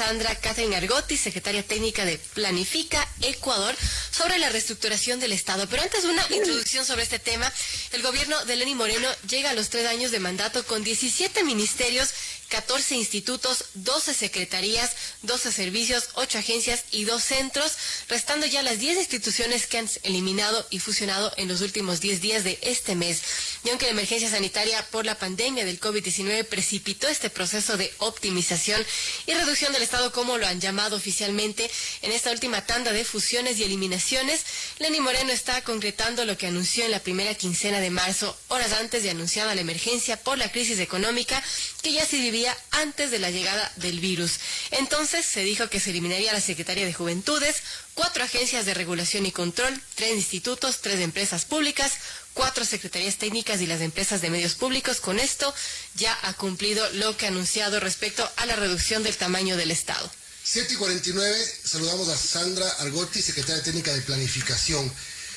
Sandra Catherine Argotti, secretaria técnica de Planifica Ecuador, sobre la reestructuración del Estado. Pero antes, una introducción sobre este tema. El gobierno de Lenín Moreno llega a los 3 años de mandato con 17 ministerios, 14 institutos, 12 secretarías, 12 servicios, 8 agencias y 2 centros, restando ya las 10 instituciones que han eliminado y fusionado en los últimos 10 días de este mes. Y aunque la emergencia sanitaria por la pandemia del COVID-19 precipitó este proceso de optimización y reducción del Estado, como lo han llamado oficialmente, en esta última tanda de fusiones y eliminaciones, Lenín Moreno está concretando lo que anunció en la primera quincena de marzo, horas antes de anunciada la emergencia por la crisis económica que ya se vivía antes de la llegada del virus. Entonces se dijo que se eliminaría la Secretaría de Juventudes, 4 agencias de regulación y control, 3 institutos, 3 empresas públicas, 4 secretarías técnicas y las empresas de medios públicos. Con esto ya ha cumplido lo que ha anunciado respecto a la reducción del tamaño del Estado. 7:49, saludamos a Sandra Argotti, secretaria técnica de Planificación.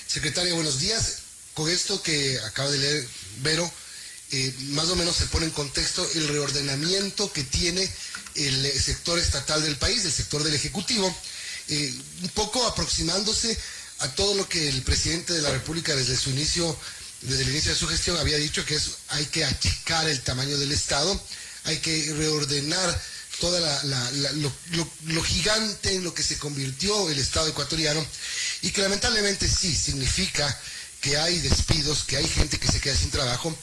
Secretaria, buenos días. Con esto que acaba de leer Vero, más o menos se pone en contexto el reordenamiento que tiene el sector estatal del país, el sector del Ejecutivo, un poco aproximándose a todo lo que el presidente de la República desde el inicio de su gestión había dicho, que hay que achicar el tamaño del Estado, hay que reordenar toda lo gigante en lo que se convirtió el Estado ecuatoriano, y que lamentablemente sí significa que hay despidos, que hay gente que se queda sin trabajo,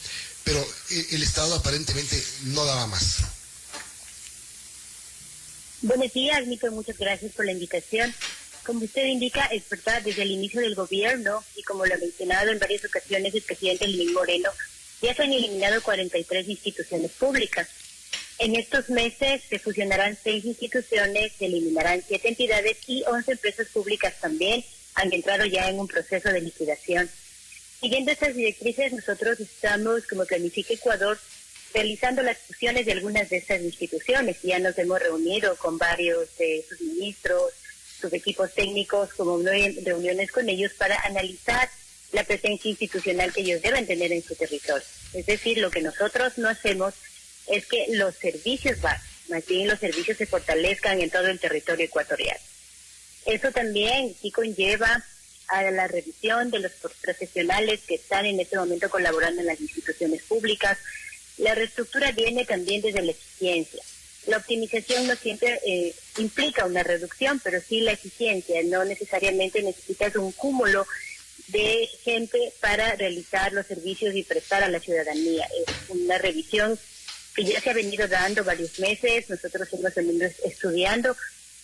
pero el Estado aparentemente no daba más. Buenos días, Nico, muchas gracias por la invitación. Como usted indica, es verdad, desde el inicio del gobierno, y como lo ha mencionado en varias ocasiones el presidente Lenín Moreno, ya se han eliminado 43 instituciones públicas. En estos meses se fusionarán 6 instituciones, se eliminarán 7 entidades y 11 empresas públicas también han entrado ya en un proceso de liquidación. Siguiendo estas directrices, nosotros estamos, como Planifica Ecuador, realizando las fusiones de algunas de estas instituciones. Ya nos hemos reunido con varios de sus ministros, sus equipos técnicos, como reuniones con ellos para analizar la presencia institucional que ellos deben tener en su territorio. Es decir, lo que nosotros no hacemos es que los servicios bajen, más bien los servicios se fortalezcan en todo el territorio ecuatoriano. Eso también sí conlleva a la revisión de los profesionales que están en este momento colaborando en las instituciones públicas. La reestructura viene también desde la eficiencia. La optimización no siempre implica una reducción, pero sí la eficiencia. No necesariamente necesitas un cúmulo de gente para realizar los servicios y prestar a la ciudadanía. Es una revisión que ya se ha venido dando varios meses. Nosotros hemos venido estudiando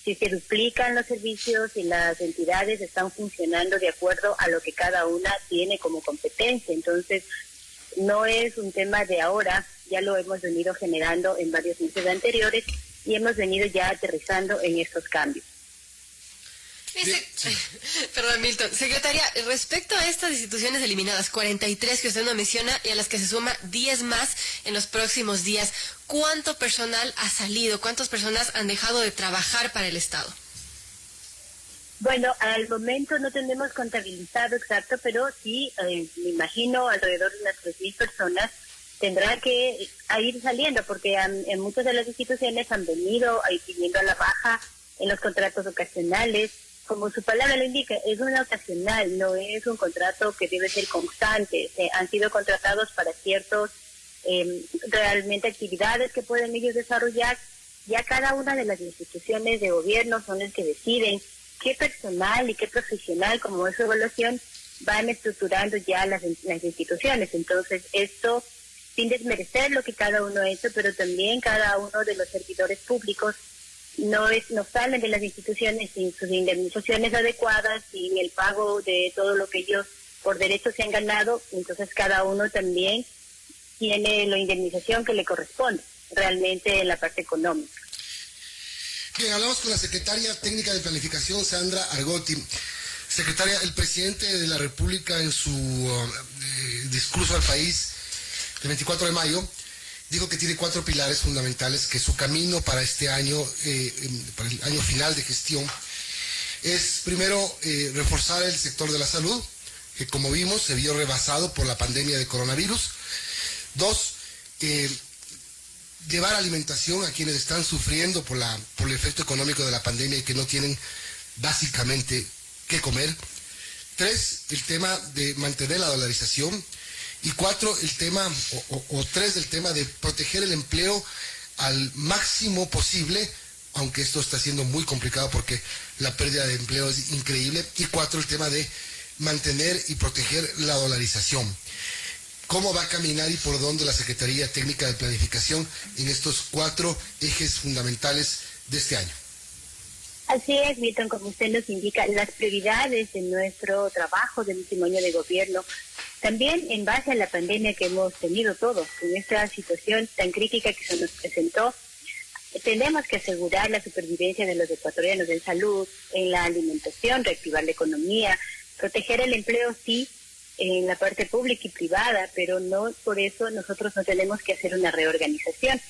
si se duplican los servicios y las entidades están funcionando de acuerdo a lo que cada una tiene como competencia. Entonces, no es un tema de ahora, ya lo hemos venido generando en varios meses anteriores y hemos venido ya aterrizando en estos cambios. Perdón, Milton. Secretaria, respecto a estas instituciones eliminadas, 43 que usted no menciona y a las que se suma 10 más en los próximos días, ¿cuánto personal ha salido? ¿Cuántas personas han dejado de trabajar para el Estado? Bueno, al momento no tenemos contabilizado exacto, pero sí, me imagino alrededor de unas 3,000 personas tendrán que ir saliendo, porque en muchas de las instituciones han venido pidiendo a la baja en los contratos ocasionales. Como su palabra lo indica, es una ocasional, no es un contrato que debe ser constante. Han sido contratados para ciertos, realmente actividades que pueden ellos desarrollar. Ya cada una de las instituciones de gobierno son las que deciden qué personal y qué profesional, como es su evaluación, van estructurando ya las instituciones. Entonces, esto, sin desmerecer lo que cada uno ha hecho, pero también cada uno de los servidores públicos no salen de las instituciones sin sus indemnizaciones adecuadas, sin el pago de todo lo que ellos por derecho se han ganado. Entonces cada uno también tiene la indemnización que le corresponde realmente en la parte económica. Bien, hablamos con la secretaria técnica de Planificación, Sandra Argotti. Secretaria, el presidente de la República en su discurso al país el 24 de mayo dijo que tiene 4 pilares fundamentales, que su camino para este año, para el año final de gestión, es primero reforzar el sector de la salud, que como vimos se vio rebasado por la pandemia de coronavirus. 2, llevar alimentación a quienes están sufriendo por el efecto económico de la pandemia y que no tienen básicamente qué comer. 3, el tema de mantener la dolarización. Y 4, el tema, o 3, el tema de proteger el empleo al máximo posible, aunque esto está siendo muy complicado porque la pérdida de empleo es increíble. Y 4, el tema de mantener y proteger la dolarización. ¿Cómo va a caminar y por dónde la Secretaría Técnica de Planificación en estos 4 ejes fundamentales de este año? Así es, Milton, como usted nos indica, las prioridades de nuestro trabajo del último año de gobierno, también en base a la pandemia que hemos tenido todos, con esta situación tan crítica que se nos presentó, tenemos que asegurar la supervivencia de los ecuatorianos en salud, en la alimentación, reactivar la economía, proteger el empleo, sí, en la parte pública y privada, pero no por eso nosotros no tenemos que hacer una reorganización.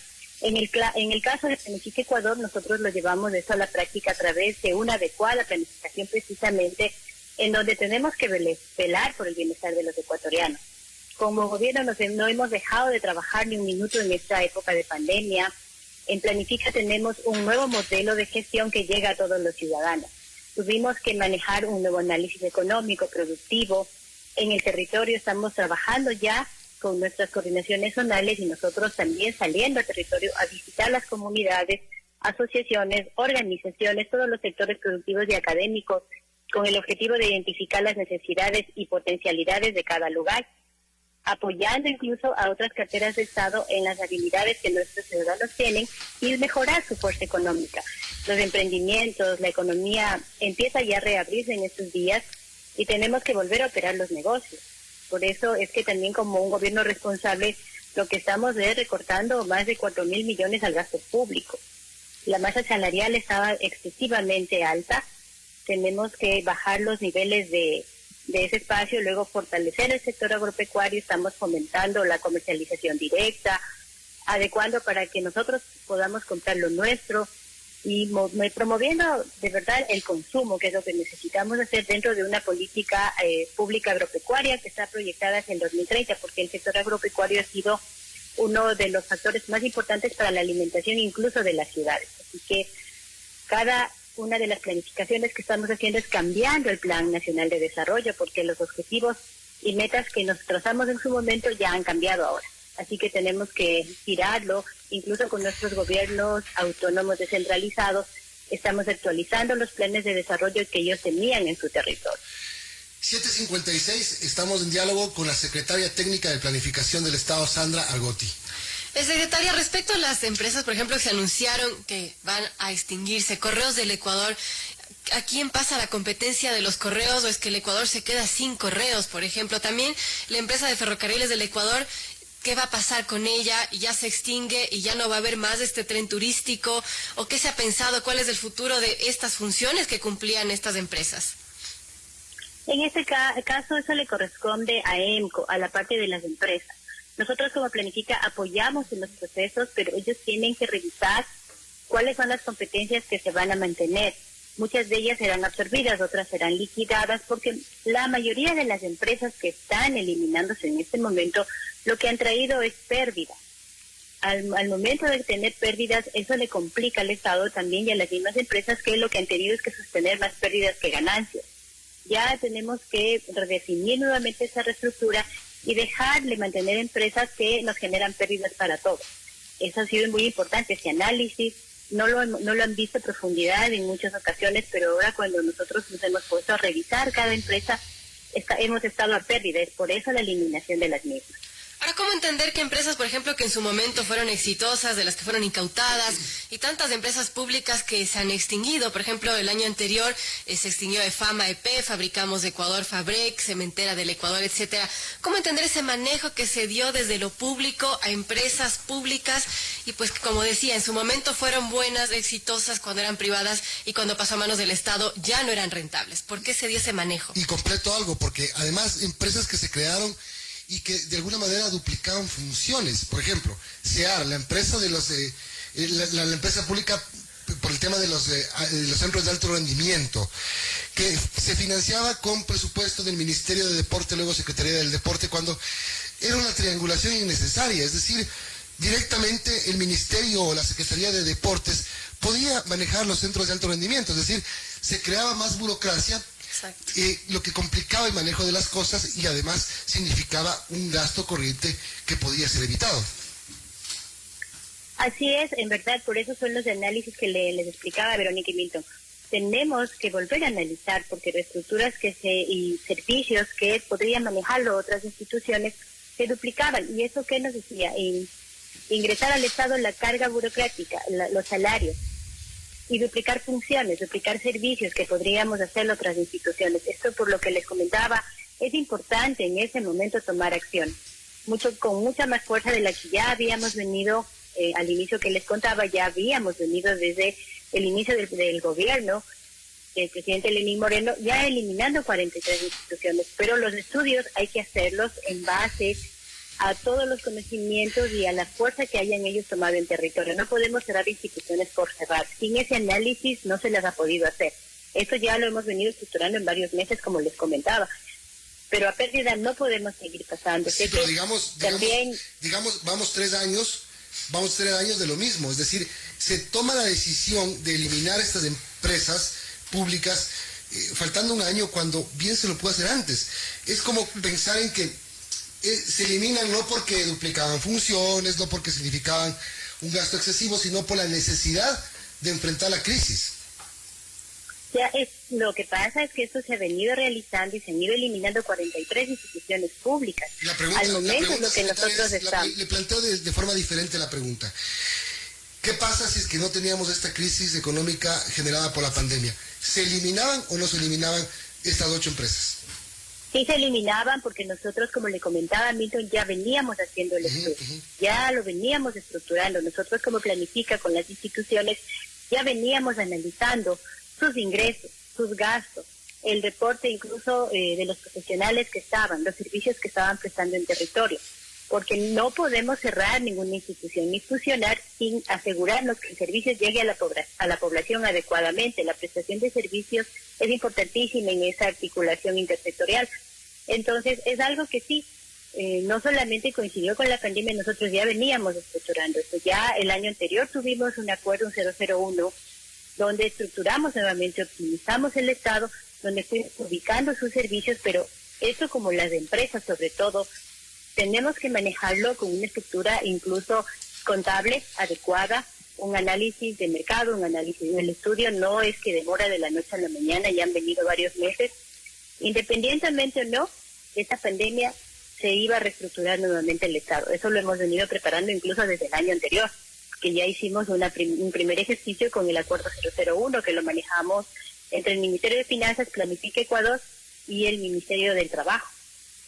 En el caso de Planifica Ecuador, nosotros lo llevamos eso a la práctica a través de una adecuada planificación, precisamente en donde tenemos que velar por el bienestar de los ecuatorianos. Como gobierno no hemos dejado de trabajar ni un minuto en esta época de pandemia. En Planifica tenemos un nuevo modelo de gestión que llega a todos los ciudadanos. Tuvimos que manejar un nuevo análisis económico, productivo. En el territorio estamos trabajando ya con nuestras coordinaciones zonales y nosotros también saliendo al territorio a visitar las comunidades, asociaciones, organizaciones, todos los sectores productivos y académicos, con el objetivo de identificar las necesidades y potencialidades de cada lugar, apoyando incluso a otras carteras de Estado en las habilidades que nuestros ciudadanos tienen y mejorar su fuerza económica. Los emprendimientos, la economía empieza ya a reabrirse en estos días y tenemos que volver a operar los negocios. Por eso es que también como un gobierno responsable lo que estamos es recortando más de 4.000 millones al gasto público. La masa salarial estaba excesivamente alta, tenemos que bajar los niveles de ese espacio, luego fortalecer el sector agropecuario, estamos fomentando la comercialización directa, adecuando para que nosotros podamos comprar lo nuestro y promoviendo de verdad el consumo, que es lo que necesitamos hacer dentro de una política pública agropecuaria que está proyectada hacia el 2030, porque el sector agropecuario ha sido uno de los factores más importantes para la alimentación incluso de las ciudades. Así que cada una de las planificaciones que estamos haciendo es cambiando el Plan Nacional de Desarrollo, porque los objetivos y metas que nos trazamos en su momento ya han cambiado ahora. Así que tenemos que girarlo, incluso con nuestros gobiernos autónomos descentralizados, estamos actualizando los planes de desarrollo que ellos tenían en su territorio. 7:56, estamos en diálogo con la Secretaria Técnica de Planificación del Estado, Sandra Argotti. Secretaria, respecto a las empresas, por ejemplo, que se anunciaron que van a extinguirse, Correos del Ecuador, ¿a quién pasa la competencia de los correos o es que el Ecuador se queda sin correos? Por ejemplo, también la empresa de ferrocarriles del Ecuador, ¿qué va a pasar con ella? ¿Ya se extingue y ya no va a haber más de este tren turístico? ¿O qué se ha pensado? ¿Cuál es el futuro de estas funciones que cumplían estas empresas? En este caso, eso le corresponde a EMCO, a la parte de las empresas. Nosotros como Planifica apoyamos en los procesos, pero ellos tienen que revisar cuáles son las competencias que se van a mantener. Muchas de ellas serán absorbidas, otras serán liquidadas, porque la mayoría de las empresas que están eliminándose en este momento, lo que han traído es pérdida. Al momento de tener pérdidas, eso le complica al Estado también y a las mismas empresas, que lo que han tenido es que sostener más pérdidas que ganancias. Ya tenemos que redefinir nuevamente esa reestructura y dejar de mantener empresas que nos generan pérdidas para todos. Eso ha sido muy importante, ese análisis. No lo han visto a profundidad en muchas ocasiones, pero ahora cuando nosotros nos hemos puesto a revisar cada empresa, hemos estado a pérdida. Es por eso la eliminación de las mismas. Ahora, ¿cómo entender que empresas, por ejemplo, que en su momento fueron exitosas, de las que fueron incautadas, y tantas empresas públicas que se han extinguido? Por ejemplo, el año anterior se extinguió EFAMA EP, Fabricamos de Ecuador, Fabrec, Cementera del Ecuador, etcétera. ¿Cómo entender ese manejo que se dio desde lo público a empresas públicas? Y pues, como decía, en su momento fueron buenas, exitosas cuando eran privadas, y cuando pasó a manos del Estado ya no eran rentables. ¿Por qué se dio ese manejo? Y completo algo, porque además empresas que se crearon y que de alguna manera duplicaban funciones. Por ejemplo, SEAR, la empresa de los la empresa pública por el tema de los centros de alto rendimiento, que se financiaba con presupuesto del Ministerio de Deporte, luego Secretaría del Deporte, cuando era una triangulación innecesaria. Es decir, directamente el Ministerio o la Secretaría de Deportes podía manejar los centros de alto rendimiento, es decir, se creaba más burocracia, lo que complicaba el manejo de las cosas y además significaba un gasto corriente que podía ser evitado. Así es, en verdad, por eso son los análisis que les explicaba a Verónica y Milton. Tenemos que volver a analizar porque reestructuras y servicios que podrían manejarlo otras instituciones se duplicaban. ¿Y eso qué nos decía? Ingresar al Estado la carga burocrática, los salarios, y duplicar funciones, duplicar servicios que podríamos hacer otras instituciones. Esto, por lo que les comentaba, es importante en ese momento tomar acción, con mucha más fuerza de la que ya habíamos venido, al inicio que les contaba, ya habíamos venido desde el inicio del gobierno, del presidente Lenín Moreno, ya eliminando 43 instituciones, pero los estudios hay que hacerlos en base a todos los conocimientos y a la fuerza que hayan ellos tomado en territorio. No podemos cerrar instituciones por cerrar. Sin ese análisis no se las ha podido hacer. Esto ya lo hemos venido estructurando en varios meses, como les comentaba. Pero a pérdida no podemos seguir pasando. Sí, pero digamos, vamos 3 años de lo mismo. Es decir, se toma la decisión de eliminar estas empresas públicas faltando un año cuando bien se lo puede hacer antes. Es como pensar en que se eliminan no porque duplicaban funciones, no porque significaban un gasto excesivo, sino por la necesidad de enfrentar la crisis. Lo que pasa es que esto se ha venido realizando y se han ido eliminando 43 instituciones públicas. Al momento es lo que nosotros estamos. Le planteo de forma diferente la pregunta. ¿Qué pasa si es que no teníamos esta crisis económica generada por la pandemia? ¿Se eliminaban o no se eliminaban estas 8 empresas? Sí se eliminaban porque nosotros, como le comentaba Milton, ya veníamos haciendo el estudio, ya lo veníamos estructurando. Nosotros como Planifica con las instituciones ya veníamos analizando sus ingresos, sus gastos, el reporte incluso de los profesionales que estaban, los servicios que estaban prestando en territorio, porque no podemos cerrar ninguna institución ni fusionar sin asegurarnos que el servicio llegue a la población adecuadamente. La prestación de servicios es importantísima en esa articulación intersectorial. Entonces, es algo que sí, no solamente coincidió con la pandemia, nosotros ya veníamos estructurando esto. Ya el año anterior tuvimos un acuerdo, un 001, donde estructuramos nuevamente, optimizamos el Estado, donde fuimos ubicando sus servicios, pero esto, como las empresas sobre todo, tenemos que manejarlo con una estructura incluso contable adecuada, un análisis de mercado, un análisis del estudio. No es que demora de la noche a la mañana, ya han venido varios meses. Independientemente o no, esta pandemia se iba a reestructurar nuevamente el Estado. Eso lo hemos venido preparando incluso desde el año anterior, que ya hicimos un primer ejercicio con el acuerdo 001, que lo manejamos entre el Ministerio de Finanzas, Planifica Ecuador, y el Ministerio del Trabajo.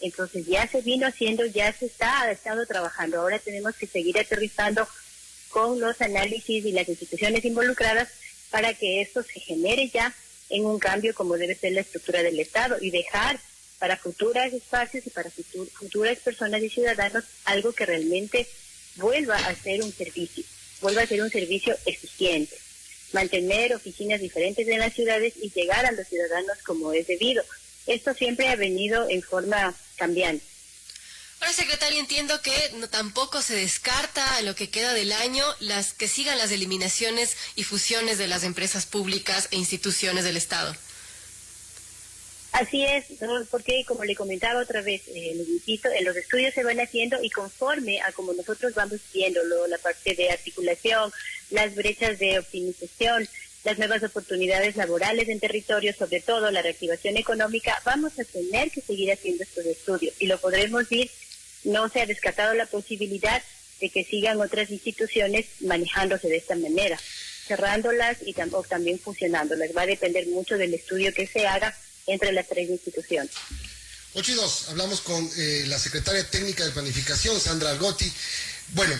Entonces ya se vino haciendo, ha estado trabajando. Ahora tenemos que seguir aterrizando con los análisis y las instituciones involucradas para que esto se genere ya en un cambio como debe ser la estructura del Estado y dejar para futuros espacios y para futuras personas y ciudadanos algo que realmente vuelva a ser un servicio eficiente. Mantener oficinas diferentes en las ciudades y llegar a los ciudadanos como es debido. Esto siempre ha venido en forma cambiante. Ahora, secretaria, entiendo que tampoco se descarta lo que queda del año que sigan las eliminaciones y fusiones de las empresas públicas e instituciones del Estado. Así es, ¿no? Porque como le comentaba otra vez, los estudios se van haciendo y conforme a como nosotros vamos viéndolo, la parte de articulación, las brechas de optimización, las nuevas oportunidades laborales en territorio, sobre todo la reactivación económica, vamos a tener que seguir haciendo estos estudios y lo podremos ir. No se ha descartado la posibilidad de que sigan otras instituciones manejándose de esta manera, cerrándolas y también fusionándolas. Va a depender mucho del estudio que se haga entre las 3 instituciones. 8:02, hablamos con la secretaria técnica de Planificación, Sandra Argotti. Bueno,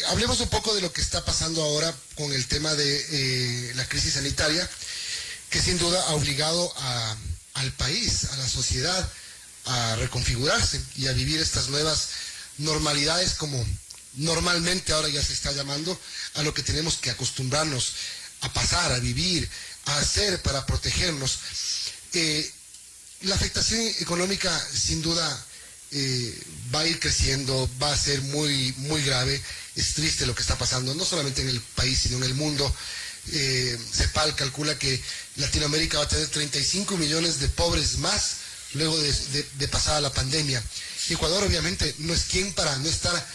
hablemos un poco de lo que está pasando ahora con el tema de la crisis sanitaria, que sin duda ha obligado al país, a la sociedad, a reconfigurarse y a vivir estas nuevas normalidades, como normalmente ahora ya se está llamando, a lo que tenemos que acostumbrarnos a pasar, a vivir, a hacer para protegernos. La afectación económica sin duda va a ir creciendo, va a ser muy, muy grave. Es triste lo que está pasando, no solamente en el país, sino en el mundo. CEPAL calcula que Latinoamérica va a tener 35 millones de pobres más luego de pasada la pandemia. Ecuador obviamente no es quien para no estar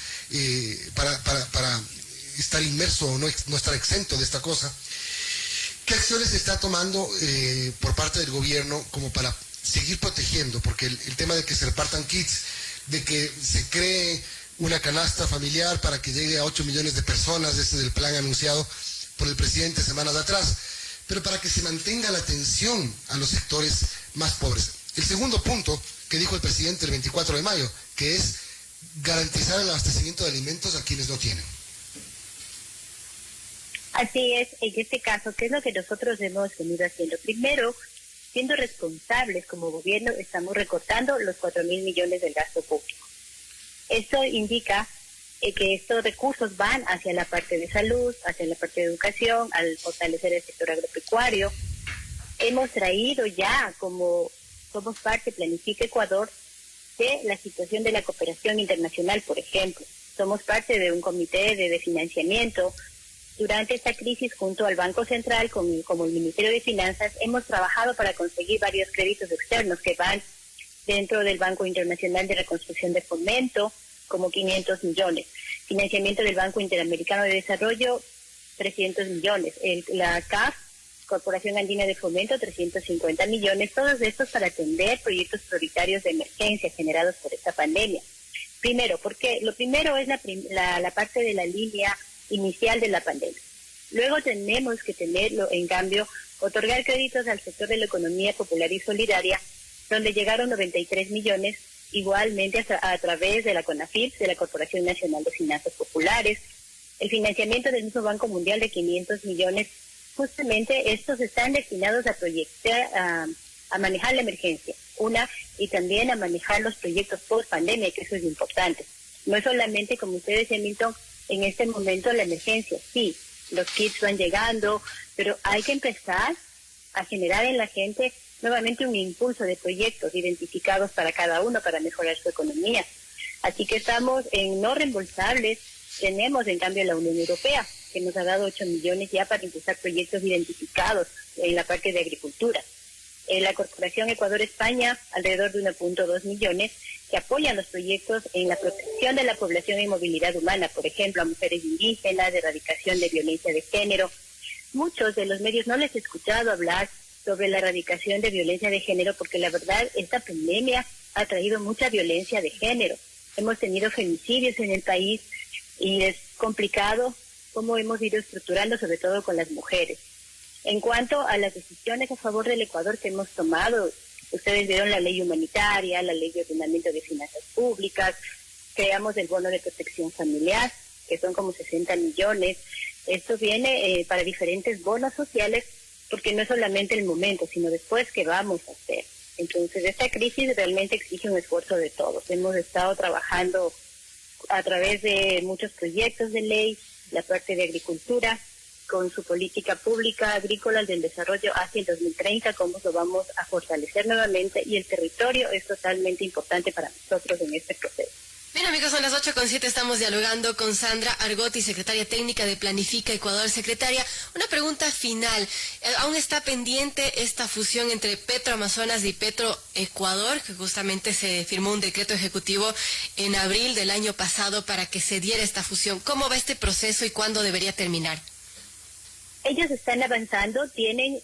para estar inmerso o no estar exento de esta cosa. ¿Qué acciones se está tomando por parte del gobierno como para seguir protegiendo? Porque el tema de que se repartan kits, de que se cree una canasta familiar para que llegue a 8 millones de personas, ese es el plan anunciado por el presidente semanas atrás, pero para que se mantenga la atención a los sectores más pobres. El segundo punto que dijo el presidente el 24 de mayo, que es garantizar el abastecimiento de alimentos a quienes no tienen. Así es, en este caso, ¿qué es lo que nosotros hemos venido haciendo? Primero, siendo responsables como gobierno, estamos recortando los 4.000 millones del gasto público. Esto indica que estos recursos van hacia la parte de salud, hacia la parte de educación, al fortalecer el sector agropecuario. Hemos traído ya, como somos parte de Planifica Ecuador, de la situación de la cooperación internacional, por ejemplo. Somos parte de un comité de financiamiento. Durante esta crisis, junto al Banco Central, como el Ministerio de Finanzas, hemos trabajado para conseguir varios créditos externos que van dentro del Banco Internacional de Reconstrucción de Fomento, como 500 millones. Financiamiento del Banco Interamericano de Desarrollo, 300 millones. La CAF, Corporación Andina de Fomento, 350 millones. Todos estos para atender proyectos prioritarios de emergencia generados por esta pandemia. Primero, porque lo primero es la parte de la línea inicial de la pandemia. Luego tenemos que tenerlo, en cambio, otorgar créditos al sector de la economía popular y solidaria, donde llegaron 93 millones, igualmente a través de la CONAFIP, de la Corporación Nacional de Finanzas Populares, el financiamiento del mismo Banco Mundial de 500 millones. Justamente estos están destinados a proyectar, a manejar la emergencia, y también a manejar los proyectos post pandemia, que eso es importante. No es solamente, como usted decía, Milton, en este momento la emergencia, sí, los kits van llegando, pero hay que empezar a generar en la gente nuevamente un impulso de proyectos identificados para cada uno para mejorar su economía. Así que estamos en no reembolsables. Tenemos en cambio la Unión Europea, que nos ha dado 8 millones ya para impulsar proyectos identificados en la parte de agricultura. La Corporación Ecuador-España, alrededor de 1.2 millones, que apoyan los proyectos en la protección de la población y movilidad humana, por ejemplo, a mujeres indígenas, de erradicación de violencia de género. Muchos de los medios no les he escuchado hablar sobre la erradicación de violencia de género, porque la verdad, esta pandemia ha traído mucha violencia de género. Hemos tenido femicidios en el país y es complicado cómo hemos ido estructurando, sobre todo con las mujeres. En cuanto a las decisiones a favor del Ecuador que hemos tomado, ustedes vieron la ley humanitaria, la ley de ordenamiento de finanzas públicas, creamos el bono de protección familiar, que son como 60 millones. Esto viene para diferentes bonos sociales, porque no es solamente el momento, sino después qué vamos a hacer. Entonces, esta crisis realmente exige un esfuerzo de todos. Hemos estado trabajando a través de muchos proyectos de ley, la parte de agricultura, con su política pública agrícola del desarrollo hacia el 2030, cómo lo vamos a fortalecer nuevamente, y el territorio es totalmente importante para nosotros en este proceso. Bien, amigos, son las 8:07, estamos dialogando con Sandra Argotti, secretaria técnica de Planifica Ecuador. Secretaria, una pregunta final. ¿Aún está pendiente esta fusión entre Petroamazonas y Petroecuador, que justamente se firmó un decreto ejecutivo en abril del año pasado para que se diera esta fusión? ¿Cómo va este proceso y cuándo debería terminar? Ellos están avanzando, tienen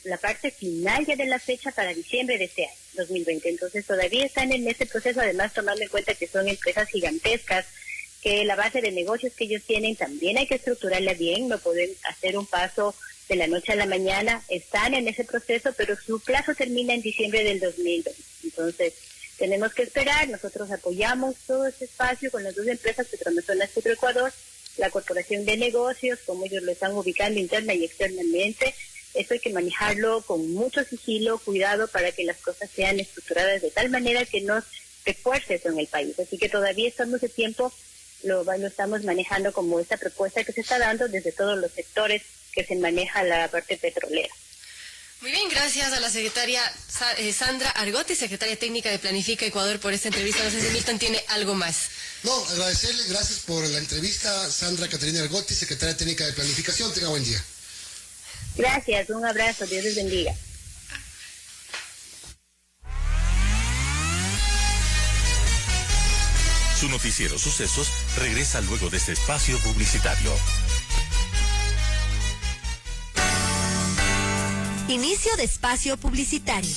la parte final ya de la fecha para diciembre de este año, 2020. Entonces todavía están en ese proceso, además tomando en cuenta que son empresas gigantescas, que la base de negocios que ellos tienen también hay que estructurarla bien, no pueden hacer un paso de la noche a la mañana. Están en ese proceso, pero su plazo termina en diciembre del 2020. Entonces tenemos que esperar, nosotros apoyamos todo este espacio con las dos empresas, Petroamazonas y Petroecuador, la Corporación de Negocios, como ellos lo están ubicando interna y externamente. Esto hay que manejarlo con mucho sigilo, cuidado, para que las cosas sean estructuradas de tal manera que no refuerce eso en el país. Así que todavía estamos de tiempo, lo estamos manejando como esta propuesta que se está dando desde todos los sectores que se maneja la parte petrolera. Muy bien, gracias a la secretaria Sandra Argotti, secretaria técnica de Planifica Ecuador, por esta entrevista. No sé si Milton tiene algo más. No, agradecerle, gracias por la entrevista, Sandra Caterina Argotti, secretaria técnica de Planificación. Tenga buen día. Gracias, un abrazo, Dios les bendiga. Su noticiero Sucesos regresa luego de este espacio publicitario. Inicio de espacio publicitario.